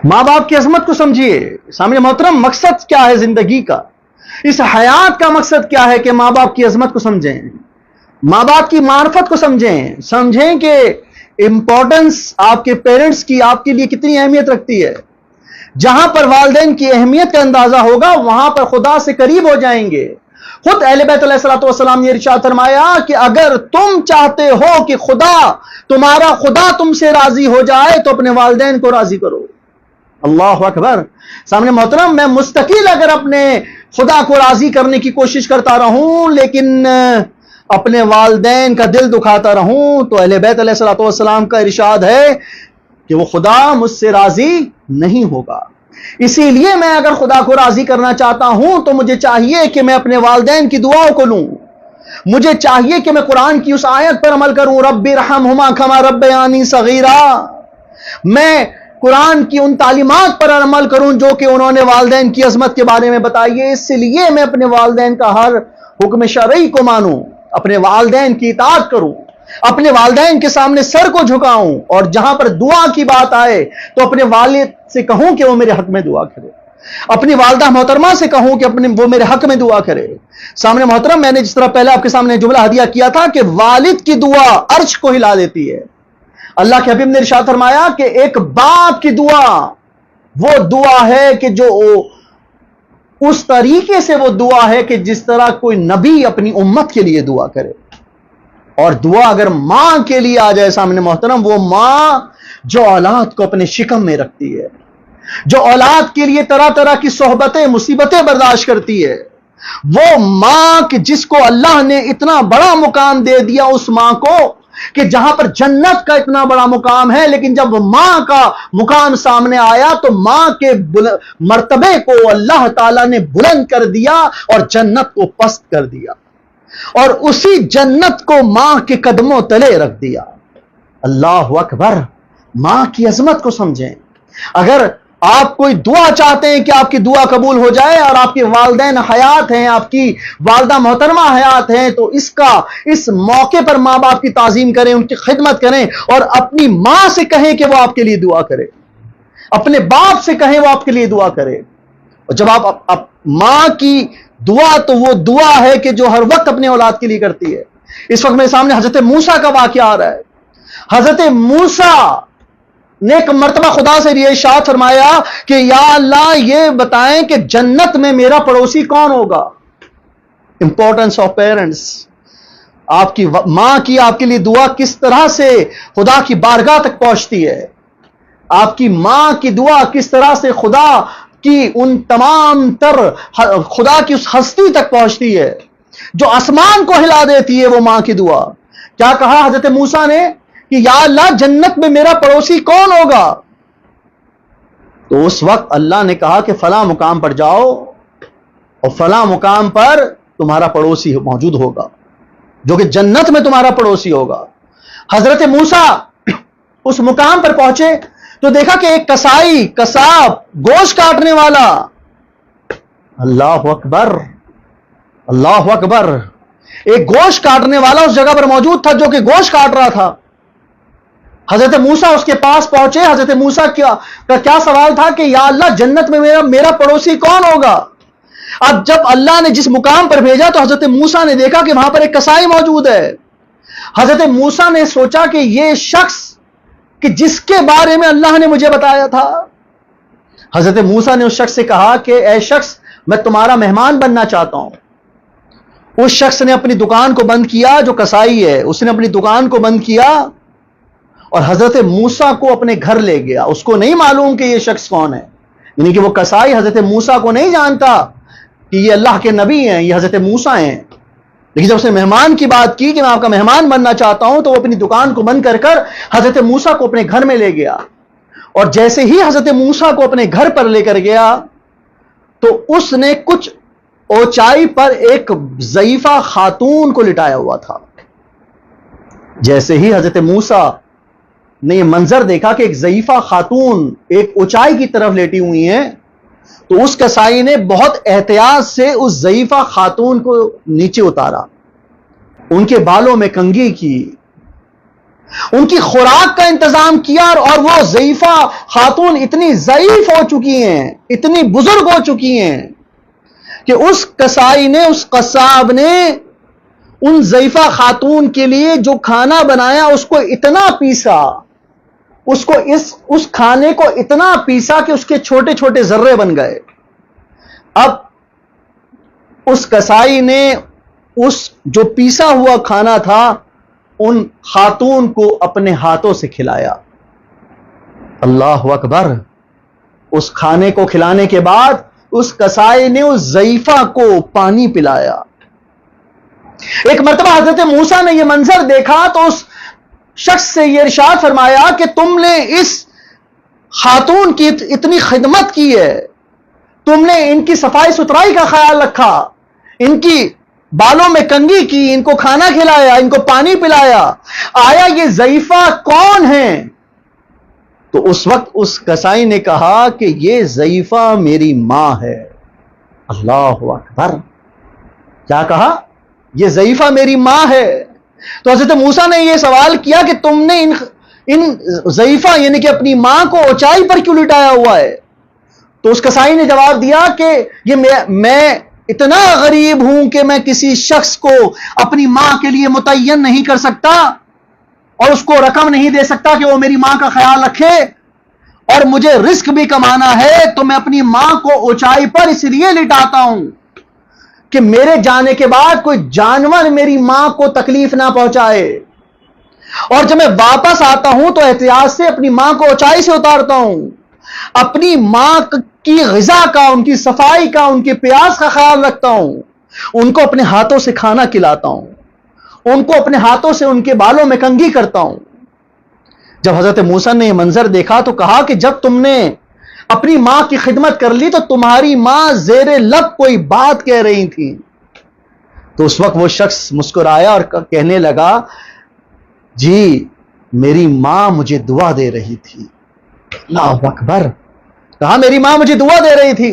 ماں باپ کی عظمت کو سمجھیے سامنے محترم، مقصد کیا ہے زندگی کا، اس حیات کا مقصد کیا ہے کہ ماں باپ کی عظمت کو سمجھیں، ماں باپ کی معرفت کو سمجھیں کہ امپورٹنس آپ کے پیرنٹس کی آپ کے لیے کتنی اہمیت رکھتی ہے۔ جہاں پر والدین کی اہمیت کا اندازہ ہوگا وہاں پر خدا سے قریب ہو جائیں گے۔ خود اہل بیت علیہ السلام نے ارشاد فرمایا کہ اگر تم چاہتے ہو کہ تمہارا خدا تم سے راضی ہو جائے تو اپنے والدین کو راضی کرو۔ اللہ اکبر۔ سامنے محترم، میں مستقل اگر اپنے خدا کو راضی کرنے کی کوشش کرتا رہوں لیکن اپنے والدین کا دل دکھاتا رہوں تو اہل بیت علیہ السلام کا ارشاد ہے کہ وہ خدا مجھ سے راضی نہیں ہوگا۔ اسی لیے میں اگر خدا کو راضی کرنا چاہتا ہوں تو مجھے چاہیے کہ میں اپنے والدین کی دعاؤں کو لوں، مجھے چاہیے کہ میں قرآن کی اس آیت پر عمل کروں، رب ارحمہما کما ربیانی صغیرا، میں قرآن کی ان تعلیمات پر عمل کروں جو کہ انہوں نے والدین کی عظمت کے بارے میں بتائی ہے۔ اس لیے میں اپنے والدین کا ہر حکم شرعی کو مانوں، اپنے والدین کی اطاعت کروں، اپنے والدین کے سامنے سر کو جھکاؤں، اور جہاں پر دعا کی بات آئے تو اپنے والد سے کہوں کہ وہ میرے حق میں دعا کرے، اپنی والدہ محترمہ سے کہوں کہ وہ میرے حق میں دعا کرے۔ سامنے محترم، میں نے جس طرح پہلے آپ کے سامنے جملہ ہدیہ کیا تھا کہ والد کی دعا عرش کو ہلا دیتی ہے۔ اللہ کے حبیب نے ارشاد فرمایا کہ ایک باپ کی دعا وہ دعا ہے کہ جو اس طریقے سے وہ دعا ہے کہ جس طرح کوئی نبی اپنی امت کے لیے دعا کرے۔ اور دعا اگر ماں کے لیے آ جائے سامنے محترم، وہ ماں جو اولاد کو اپنے شکم میں رکھتی ہے، جو اولاد کے لیے طرح طرح کی صحبتیں مصیبتیں برداشت کرتی ہے، وہ ماں کہ جس کو اللہ نے اتنا بڑا مقام دے دیا، اس ماں کو کہ جہاں پر جنت کا اتنا بڑا مقام ہے، لیکن جب ماں کا مقام سامنے آیا تو ماں کے مرتبے کو اللہ تعالیٰ نے بلند کر دیا اور جنت کو پست کر دیا، اور اسی جنت کو ماں کے قدموں تلے رکھ دیا۔ اللہ اکبر۔ ماں کی عظمت کو سمجھیں۔ اگر آپ کوئی دعا چاہتے ہیں کہ آپ کی دعا قبول ہو جائے اور آپ کے والدین حیات ہیں، آپ کی والدہ محترمہ حیات ہیں، تو اس موقع پر ماں باپ کی تعظیم کریں، ان کی خدمت کریں، اور اپنی ماں سے کہیں کہ وہ آپ کے لیے دعا کرے، اپنے باپ سے کہیں وہ آپ کے لیے دعا کرے۔ اور جب آپ ماں کی دعا، تو وہ دعا ہے کہ جو ہر وقت اپنے اولاد کے لیے کرتی ہے۔ اس وقت میرے سامنے حضرت موسیٰ کا واقعہ آ رہا ہے۔ حضرت موسیٰ نے ایک مرتبہ خدا سے یہ ارشاد فرمایا کہ یا اللہ یہ بتائیں کہ جنت میں میرا پڑوسی کون ہوگا۔ Importance of parents. آپ کی ماں کی آپ کے لیے دعا کس طرح سے خدا کی بارگاہ تک پہنچتی ہے، آپ کی ماں کی دعا کس طرح سے خدا کی ان تمام تر خدا کی اس ہستی تک پہنچتی ہے جو آسمان کو ہلا دیتی ہے، وہ ماں کی دعا۔ کیا کہا حضرت موسیٰ نے کہ یا اللہ جنت میں میرا پڑوسی کون ہوگا؟ تو اس وقت اللہ نے کہا کہ فلاں مقام پر جاؤ اور فلاں مقام پر تمہارا پڑوسی موجود ہوگا جو کہ جنت میں تمہارا پڑوسی ہوگا۔ حضرت موسیٰ اس مقام پر پہنچے تو دیکھا کہ ایک کساب گوشت کاٹنے والا، اللہ اکبر اللہ اکبر، ایک گوشت کاٹنے والا اس جگہ پر موجود تھا جو کہ گوشت کاٹ رہا تھا۔ حضرت موسیٰ اس کے پاس پہنچے۔ حضرت موسیٰ کا کیا سوال تھا کہ یا اللہ جنت میں میرا پڑوسی کون ہوگا؟ اب جب اللہ نے جس مقام پر بھیجا تو حضرت موسیٰ نے دیکھا کہ وہاں پر ایک کسائی موجود ہے۔ حضرت موسیٰ نے سوچا کہ یہ شخص کہ جس کے بارے میں اللہ نے مجھے بتایا تھا، حضرت موسیٰ نے اس شخص سے کہا کہ اے شخص، میں تمہارا مہمان بننا چاہتا ہوں۔ اس شخص نے اپنی دکان کو بند کیا، جو کسائی ہے اس نے اپنی دکان کو بند کیا اور حضرت موسیٰ کو اپنے گھر لے گیا۔ اس کو نہیں معلوم کہ یہ شخص کون ہے، یعنی کہ وہ کسائی حضرت موسیٰ کو نہیں جانتا کہ یہ اللہ کے نبی ہیں، یہ حضرت موسیٰ ہیں۔ لیکن جب اس نے مہمان کی بات کی کہ میں آپ کا مہمان بننا چاہتا ہوں، تو وہ اپنی دکان کو بند کر حضرت موسیٰ کو اپنے گھر میں لے گیا۔ اور جیسے ہی حضرت موسیٰ کو اپنے گھر پر لے کر گیا تو اس نے کچھ اونچائی پر ایک ضعیفہ خاتون کو لٹایا ہوا تھا۔ جیسے ہی حضرت موسیٰ نے یہ منظر دیکھا کہ ایک ضعیفہ خاتون ایک اونچائی کی طرف لیٹی ہوئی ہیں، تو اس کسائی نے بہت احتیاط سے اس ضعیفہ خاتون کو نیچے اتارا، ان کے بالوں میں کنگھی کی، ان کی خوراک کا انتظام کیا، اور وہ ضعیفہ خاتون اتنی ضعیف ہو چکی ہیں، اتنی بزرگ ہو چکی ہیں کہ اس کسائی نے، اس قصاب نے ان ضعیفہ خاتون کے لیے جو کھانا بنایا اس کو اتنا پیسا، اس کھانے کو اتنا پیسا کہ اس کے چھوٹے چھوٹے ذرے بن گئے۔ اب اس کسائی نے اس جو پیسا ہوا کھانا تھا ان خاتون کو اپنے ہاتھوں سے کھلایا۔ اللہ اکبر! اس کھانے کو کھلانے کے بعد اس کسائی نے اس ضعیفہ کو پانی پلایا۔ ایک مرتبہ حضرت موسیٰ نے یہ منظر دیکھا تو اس شخص سے یہ ارشاد فرمایا کہ تم نے اس خاتون کی اتنی خدمت کی ہے، تم نے ان کی صفائی ستھرائی کا خیال رکھا، ان کی بالوں میں کنگھی کی، ان کو کھانا کھلایا، ان کو پانی پلایا، آیا یہ ضعیفہ کون ہے؟ تو اس وقت اس کسائی نے کہا کہ یہ ضعیفہ میری ماں ہے۔ اللہ اکبر! کیا کہا؟ یہ ضعیفہ میری ماں ہے۔ تو حضرت موسیٰ نے یہ سوال کیا کہ تم نے ان ضعیفہ یعنی کہ اپنی ماں کو اونچائی پر کیوں لٹایا ہوا ہے؟ تو اس کسائی نے جواب دیا کہ یہ میں اتنا غریب ہوں کہ میں کسی شخص کو اپنی ماں کے لیے متعین نہیں کر سکتا اور اس کو رقم نہیں دے سکتا کہ وہ میری ماں کا خیال رکھے، اور مجھے رزق بھی کمانا ہے تو میں اپنی ماں کو اونچائی پر اس لیے لٹاتا ہوں کہ میرے جانے کے بعد کوئی جانور میری ماں کو تکلیف نہ پہنچائے، اور جب میں واپس آتا ہوں تو احتیاط سے اپنی ماں کو اونچائی سے اتارتا ہوں، اپنی ماں کی غذا کا، ان کی صفائی کا، ان کے پیاس کا خیال رکھتا ہوں، ان کو اپنے ہاتھوں سے کھانا کھلاتا ہوں، ان کو اپنے ہاتھوں سے ان کے بالوں میں کنگھی کرتا ہوں۔ جب حضرت موسیٰ نے یہ منظر دیکھا تو کہا کہ جب تم نے اپنی ماں کی خدمت کر لی تو تمہاری ماں زیر لب کوئی بات کہہ رہی تھی۔ تو اس وقت وہ شخص مسکرایا اور کہنے لگا، جی میری ماں مجھے دعا دے رہی تھی۔ اللہ اکبر! کہا میری ماں مجھے دعا دے رہی تھی۔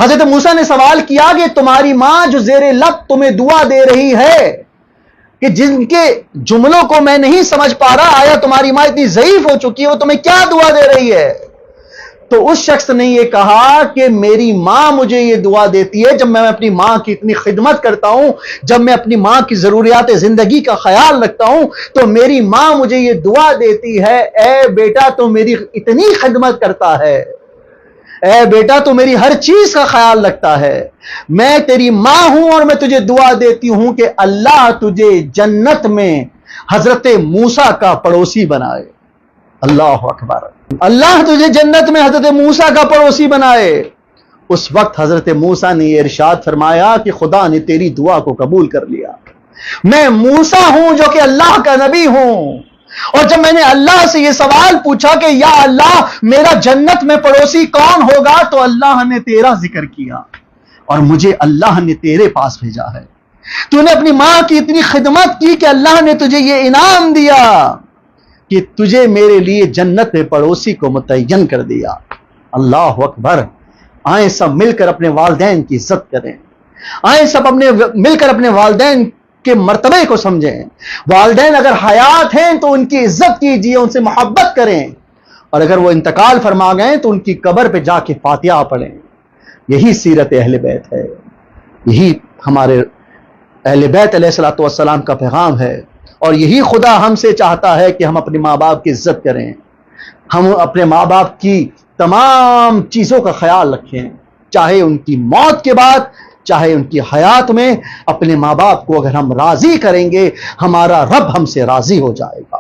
حضرت موسیٰ نے سوال کیا کہ تمہاری ماں جو زیر لب تمہیں دعا دے رہی ہے، کہ جن کے جملوں کو میں نہیں سمجھ پا رہا، آیا تمہاری ماں اتنی ضعیف ہو چکی ہے، وہ تمہیں کیا دعا دے رہی ہے؟ تو اس شخص نے یہ کہا کہ میری ماں مجھے یہ دعا دیتی ہے جب میں اپنی ماں کی اتنی خدمت کرتا ہوں، جب میں اپنی ماں کی ضروریات زندگی کا خیال رکھتا ہوں، تو میری ماں مجھے یہ دعا دیتی ہے، اے بیٹا تو میری اتنی خدمت کرتا ہے، اے بیٹا تو میری ہر چیز کا خیال رکھتا ہے، میں تیری ماں ہوں اور میں تجھے دعا دیتی ہوں کہ اللہ تجھے جنت میں حضرت موسیٰ کا پڑوسی بنائے۔ اللہ اکبر! اللہ تجھے جنت میں حضرت موسیٰ کا پڑوسی بنائے۔ اس وقت حضرت موسیٰ نے یہ ارشاد فرمایا کہ خدا نے تیری دعا کو قبول کر لیا، میں موسیٰ ہوں جو کہ اللہ کا نبی ہوں، اور جب میں نے اللہ سے یہ سوال پوچھا کہ یا اللہ میرا جنت میں پڑوسی کون ہوگا، تو اللہ نے تیرا ذکر کیا اور مجھے اللہ نے تیرے پاس بھیجا ہے۔ تو نے اپنی ماں کی اتنی خدمت کی کہ اللہ نے تجھے یہ انعام دیا کہ تجھے میرے لیے جنت میں پڑوسی کو متعین کر دیا۔ اللہ اکبر! آئیں سب مل کر اپنے والدین کی عزت کریں، آئیں سب مل کر اپنے والدین کے مرتبے کو سمجھیں۔ والدین اگر حیات ہیں تو ان کی عزت کیجیے، ان سے محبت کریں، اور اگر وہ انتقال فرما گئے تو ان کی قبر پہ جا کے فاتحہ پڑھیں۔ یہی سیرت اہل بیت ہے، یہی ہمارے اہل بیت علیہ الصلوۃ والسلام کا پیغام ہے، اور یہی خدا ہم سے چاہتا ہے کہ ہم اپنے ماں باپ کی عزت کریں، ہم اپنے ماں باپ کی تمام چیزوں کا خیال رکھیں، چاہے ان کی موت کے بعد، چاہے ان کی حیات میں۔ اپنے ماں باپ کو اگر ہم راضی کریں گے، ہمارا رب ہم سے راضی ہو جائے گا۔